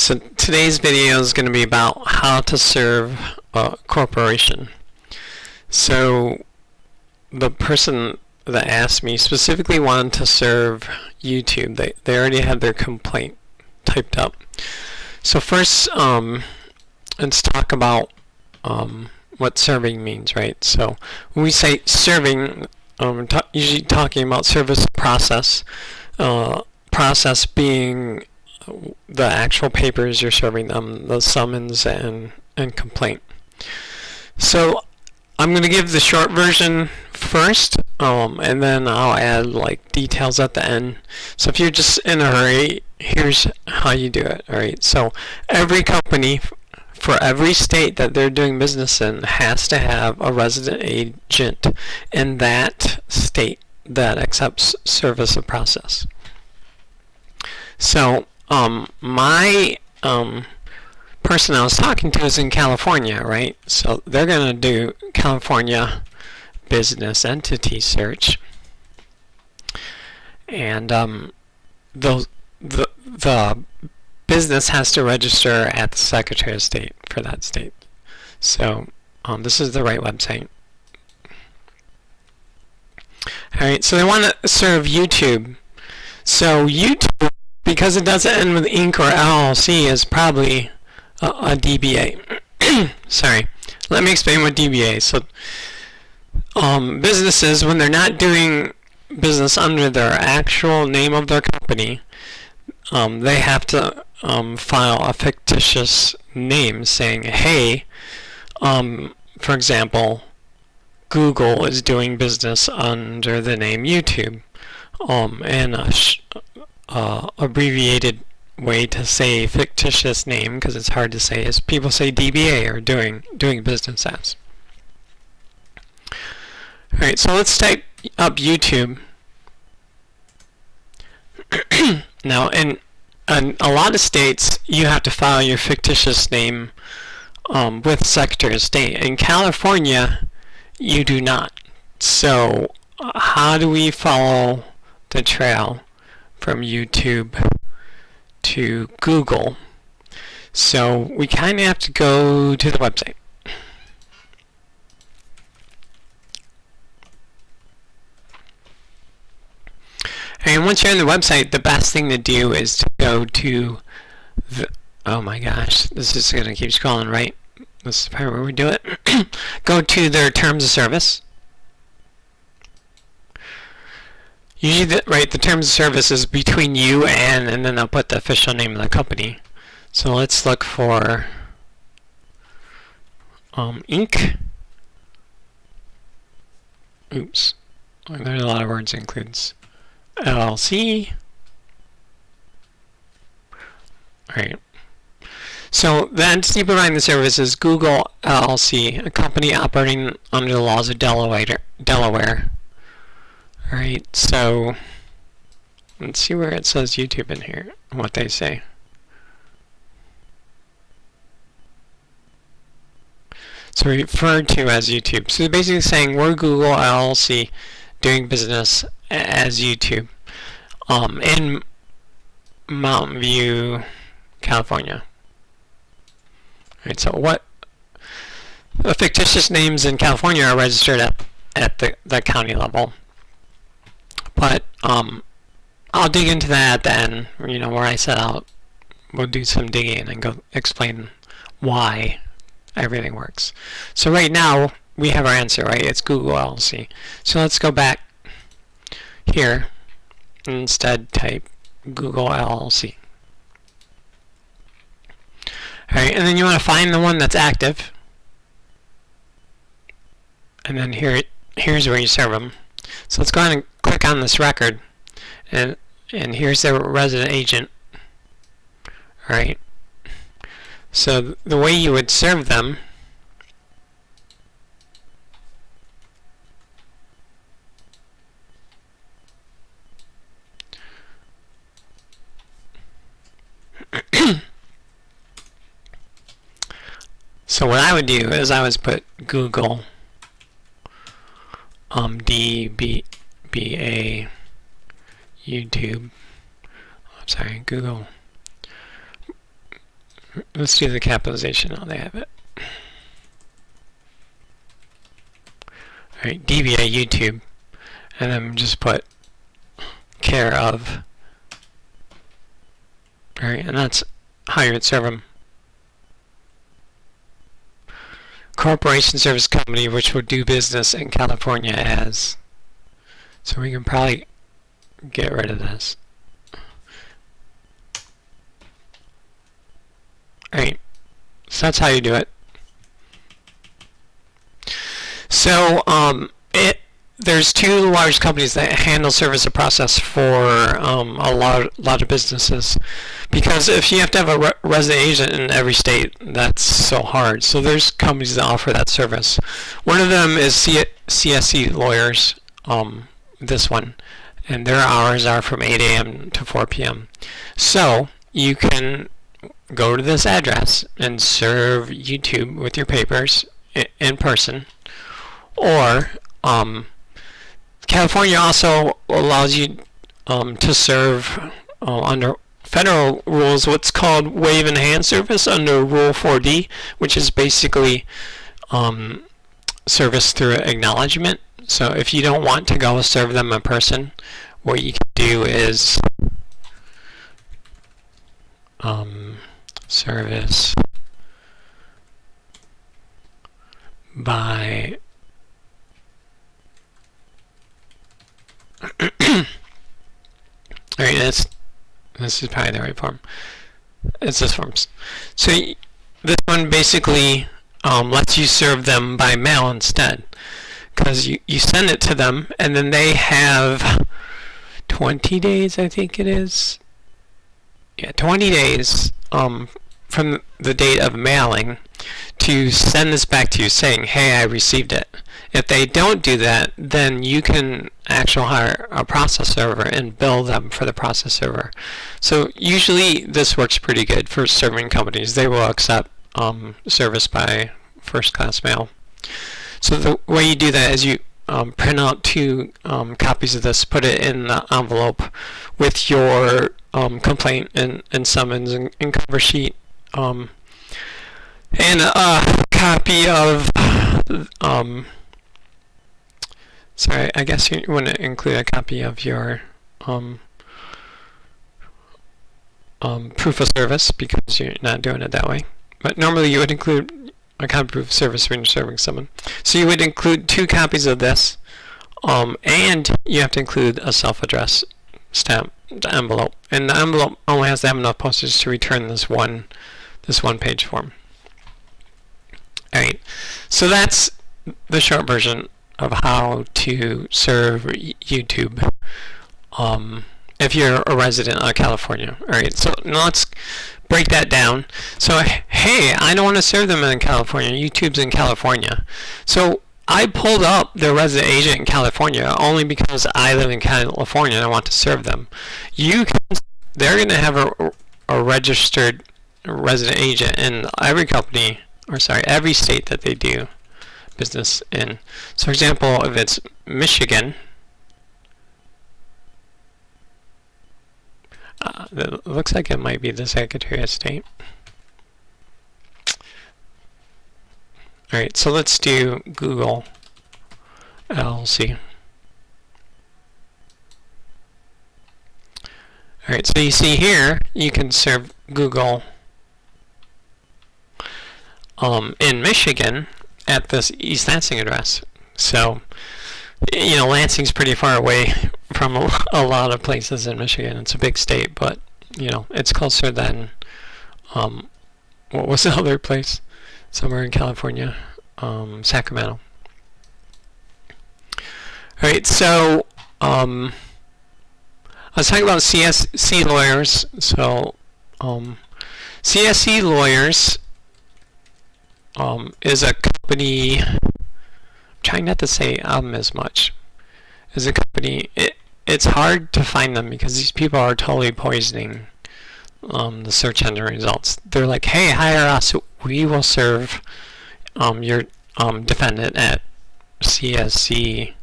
So today's video is going to be about how to serve a corporation. So the person that asked me specifically wanted to serve YouTube. They already had their complaint typed up. So first, let's talk about what serving means, right? So when we say serving, we're usually talking about service process. Process being the actual papers you're serving them, the summons and complaint. So I'm going to give the short version first, and then I'll add like details at the end. So if you're just in a hurry, here's how you do it. Alright, so every company for every state that they're doing business in has to have a resident agent in that state that accepts service of process. So my person I was talking to is in California, right? So they're going to do California business entity search, and the business has to register at the Secretary of State for that state. So this is the right website. Alright, so they want to serve YouTube. So YouTube, because it doesn't end with Inc. or LLC, is probably a DBA. Sorry, let me explain what DBA is. So businesses, when they're not doing business under their actual name of their company, they have to file a fictitious name saying, hey, for example, Google is doing business under the name YouTube, and a abbreviated way to say fictitious name, because it's hard to say, is people say DBA, or doing business as. Alright, so let's type up YouTube. Now, in a lot of states, you have to file your fictitious name with Secretary of State. In California, you do not. So how do we follow the trail from YouTube to Google? So we kind of have to go to the website. And once you're on the website, the best thing to do is to go to the, oh my gosh, this is going to keep scrolling, right? This is probably where we do it. Go to their terms of service. Usually, the terms of service is between you and then I'll put the official name of the company. So let's look for Inc. Oops, there's a lot of words it includes. LLC. Alright. So the entity providing the service is Google LLC, a company operating under the laws of Delaware. Alright, so let's see where it says YouTube in here, what they say. So referred to as YouTube. So they're basically saying we're Google LLC doing business as YouTube in Mountain View, California. Alright, so what the fictitious names in California are registered at the county level. But I'll dig into that at the end, you know, where I set out. We'll do some digging and go explain why everything works. So right now we have our answer, right? It's Google LLC. So let's go back here and instead type Google LLC. Alright, and then you want to find the one that's active, and then here's where you serve them. So let's go ahead and click on this record, and here's the resident agent. Alright, so the way you would serve them so what I would do is I would put Google DBA YouTube. I'm sorry, Google Let's do the capitalization. Oh, they have it. Alright, DBA YouTube. And then just put care of. Alright, and that's how you would serve them. Corporation service company which will do business in California as. So we can probably get rid of this. Alright, so that's how you do it. So there's two large companies that handle service of process for a lot of businesses, because if you have to have a resident agent in every state, that's so hard. So there's companies that offer that service. One of them is CSC Lawyers, this one, and their hours are from 8 a.m. to 4 p.m. So you can go to this address and serve YouTube with your papers in person, or California also allows you to serve under federal rules what's called wave and hand service under Rule 4D, which is basically service through acknowledgement. So if you don't want to go serve them in person, what you can do is service by Alright, this is probably the right form. It's this form. So this one basically lets you serve them by mail instead, because you send it to them and then they have 20 days, I think it is. Yeah, 20 days from the date of mailing to send this back to you saying, hey, I received it. If they don't do that, then you can actually hire a process server and bill them for the process server. So usually this works pretty good for serving companies. They will accept service by first class mail. So the way you do that is you print out 2 copies of this, put it in the envelope with your complaint and summons and cover sheet, and a copy of sorry, I guess you want to include a copy of your proof of service, because you're not doing it that way. But normally you would include a copy of proof of service when you're serving someone. So you would include 2 copies of this, and you have to include a self-address stamp, the envelope. And the envelope only has to have enough postage to return this one page form. Alright, so that's the short version of how to serve YouTube if you're a resident of California. Alright, so now let's break that down. So, hey, I don't want to serve them in California. YouTube's in California. So I pulled up their resident agent in California only because I live in California and I want to serve them. They're going to have a registered resident agent in every company, or sorry, every state that they do business in. So for example, if it's Michigan, it looks like it might be the Secretary of State. Alright, so let's do Google LLC. Alright, so you see here, you can serve Google in Michigan at this East Lansing address. So, you know, Lansing's pretty far away from a lot of places in Michigan. It's a big state, but, you know, it's closer than, what was the other place? Somewhere in California, Sacramento. Alright, so, I was talking about CSC Lawyers. So, CSC Lawyers is a company, I'm trying not to say as much, is a company, it's hard to find them because these people are totally poisoning the search engine results. They're like, hey, hire us, we will serve your defendant at CSC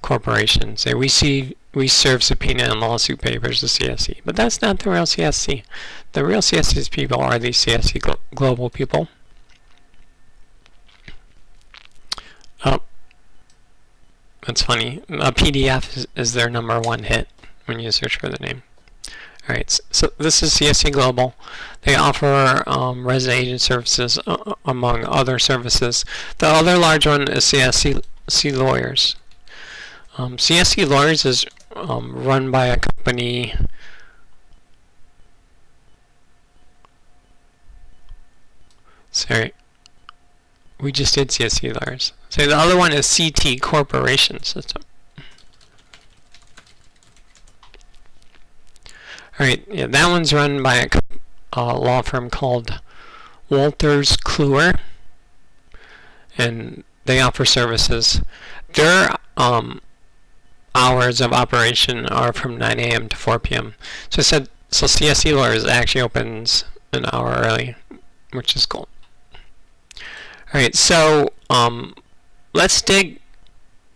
Corporation. Say, we see we serve subpoena and lawsuit papers to CSE. But that's not the real CSE. The real CSE people are these CSE global people. Oh, that's funny. A PDF is their #1 hit when you search for the name. Alright, so this is CSE Global. They offer resident agent services among other services. The other large one is CSE Lawyers. CSE Lawyers is run by a company. Sorry, we just did CSE Lawyers. So the other one is CT Corporation System. Alright, yeah, that one's run by a law firm called Walters Kluwer, and they offer services. Their hours of operation are from 9 a.m. to 4 p.m. So CSE Lawyers actually opens an hour early, which is cool. Alright, so let's dig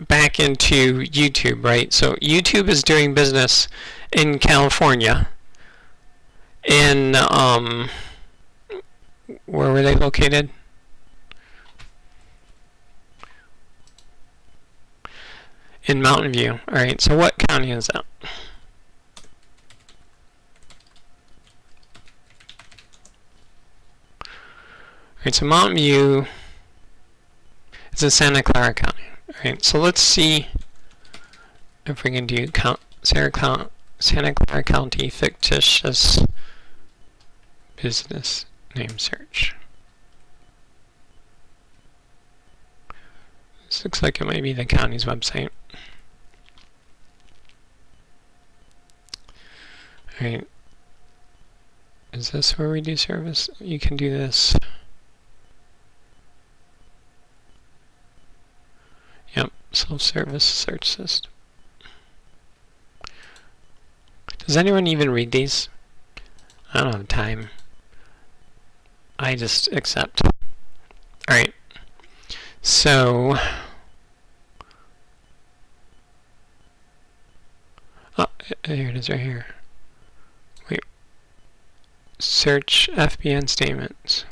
back into YouTube, right? So YouTube is doing business in California. In where were they located? In Mountain View. Alright, so what county is that? Alright, so Mountain View is in Santa Clara County. Alright, so let's see if we can do Santa Clara County fictitious business name search. This looks like it might be the county's website. Alright. Is this where we do service? You can do this. Yep, self-service search system. Does anyone even read these? I don't have time. I just accept. Alright. So, oh, here it is right here. Wait. Search FBN statements.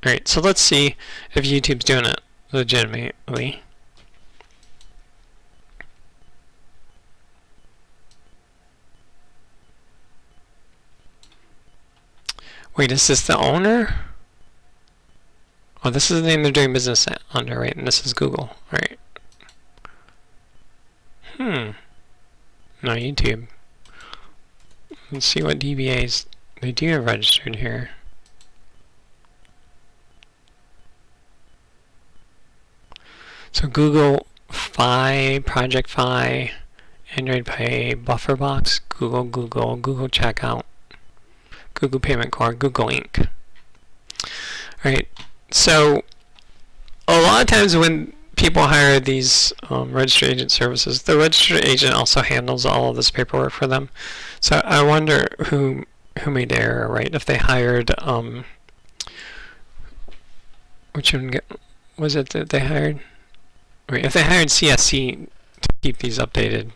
Alright, so let's see if YouTube's doing it legitimately. Wait, is this the owner? Oh, this is the name they're doing business under, right? And this is Google, right? No, YouTube. Let's see what DBAs they do have registered here. So Google Fi, Project Fi, Android Pay, Bufferbox, Google Checkout, Google Payment Card, Google Inc. Alright, so a lot of times when people hire these registered agent services, the registered agent also handles all of this paperwork for them. So I wonder who made the error, right? If they hired, which one was it that they hired? Wait, if they hired CSC to keep these updated,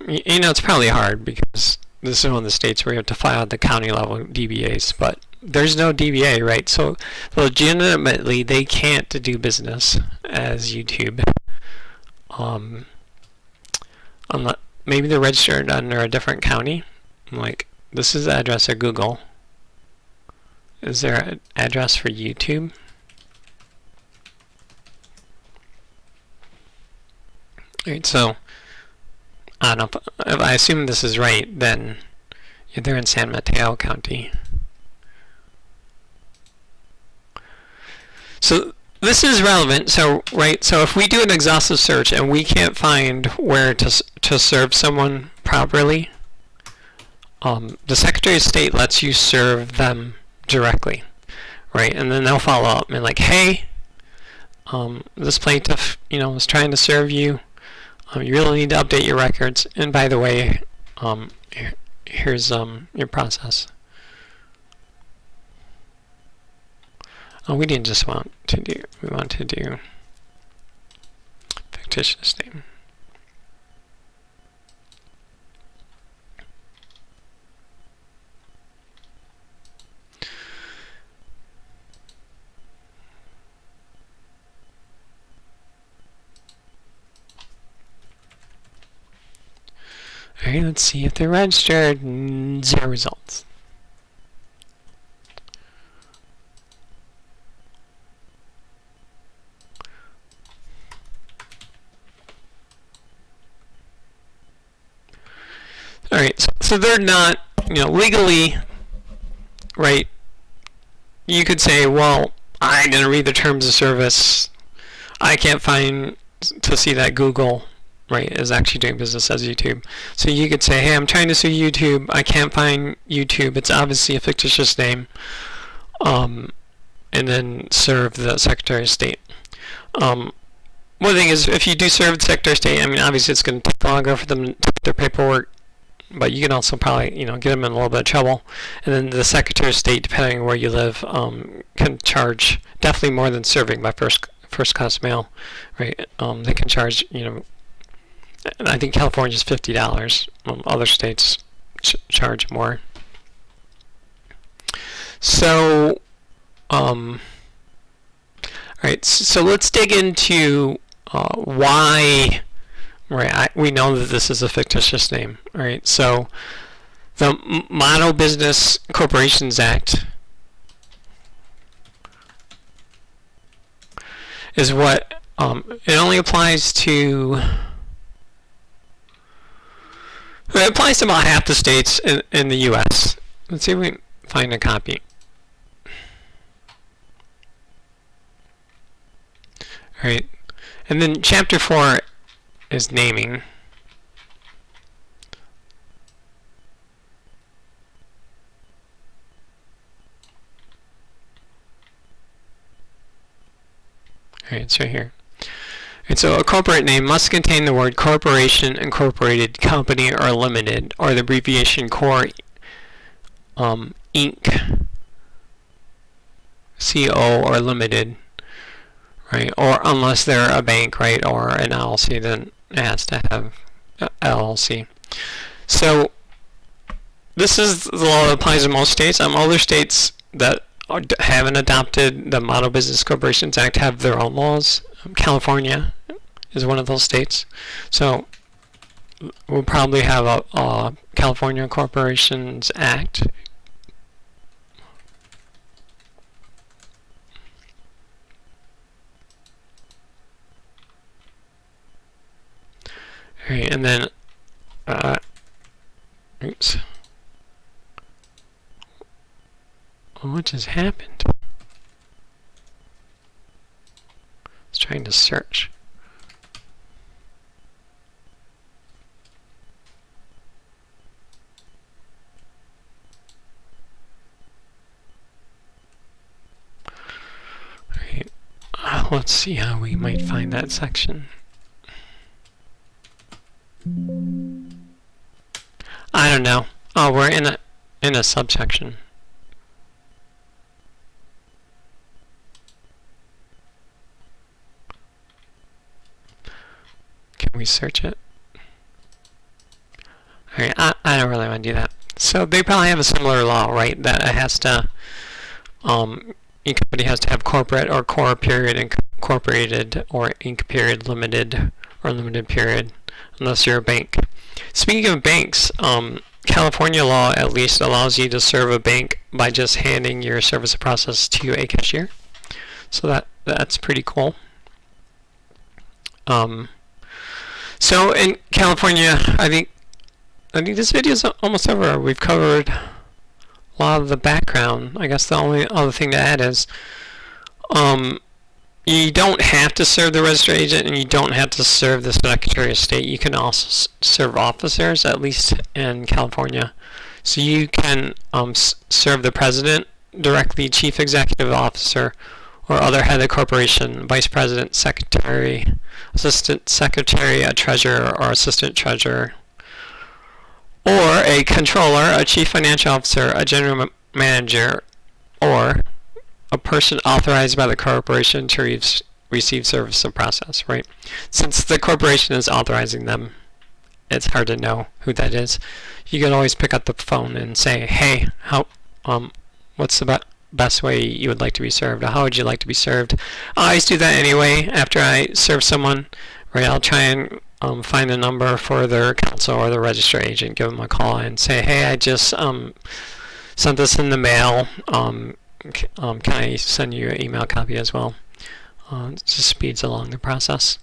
you know, it's probably hard because this is one of the states where you have to file at the county level DBAs, but there's no DBA, right? So legitimately, they can't do business as YouTube. Maybe they're registered under a different county. Like, this is the address of Google. Is there an address for YouTube? Alright, so I don't know, if I assume this is right, then they're in San Mateo County. So this is relevant. So right, so if we do an exhaustive search and we can't find where to serve someone properly, the Secretary of State lets you serve them directly, right? And then they'll follow up and like, hey, this plaintiff, you know, is trying to serve you. You really need to update your records. And by the way, here's your process. Oh, we didn't just want to do. We want to do fictitious name. Alright, let's see if they're registered. 0 results. Alright, so they're not, legally, right? You could say, well, I didn't read the terms of service. I can't find to see that Google, right, is actually doing business as YouTube. So you could say, hey, I'm trying to sue YouTube. I can't find YouTube. It's obviously a fictitious name. And then serve the Secretary of State. One thing is, if you do serve the Secretary of State, obviously it's going to take longer for them to take their paperwork, but you can also probably, get them in a little bit of trouble. And then the Secretary of State, depending on where you live, can charge definitely more than serving by first class mail, right? They can charge, I think California is $50. Other states charge more. So, alright, so let's dig into why, right, we know that this is a fictitious name, right? So, the Model Business Corporations Act is what, it only applies to, it applies to about half the states in the U.S. Let's see if we can find a copy. Alright, and then Chapter 4 is naming. Alright, it's right here. And so a corporate name must contain the word corporation, incorporated, company, or limited, or the abbreviation Corp. Inc. CO or limited, right? Or unless they're a bank, right, or an LLC, then it has to have LLC. So this is the law that applies in most states. Other states that haven't adopted the Model Business Corporations Act have their own laws. California is one of those states. So we'll probably have a California Corporations Act. Alright, and then, oops. What just happened? I was trying to search. Alright, let's see how we might find that section. I don't know. Oh, we're in a subsection. Can we search it? Alright, I don't really want to do that. So they probably have a similar law, right? That it has to, each company has to have corporate or core period, incorporated, or Inc. period, limited, or limited period, unless you're a bank. Speaking of banks, California law at least allows you to serve a bank by just handing your service of process to a cashier. So that's pretty cool. So in California, I think this video is almost over. We've covered a lot of the background. I guess the only other thing to add is you don't have to serve the registered agent, and you don't have to serve the Secretary of State. You can also serve officers, at least in California. So you can serve the president directly, chief executive officer, or other head of the corporation, vice president, secretary, assistant secretary, a treasurer, or assistant treasurer, or a controller, a chief financial officer, a general manager, or a person authorized by the corporation to receive service of process, right? Since the corporation is authorizing them, it's hard to know who that is. You can always pick up the phone and say, hey, what's the best way you would like to be served? Or how would you like to be served? I always do that anyway after I serve someone, right? I'll try and find a number for their counsel or the registrar agent, give them a call and say, hey, I just sent this in the mail. Can I send you an email copy as well? It just speeds along the process.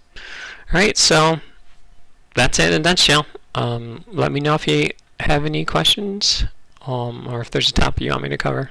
Alright, so that's it in a nutshell. Let me know if you have any questions or if there's a topic you want me to cover.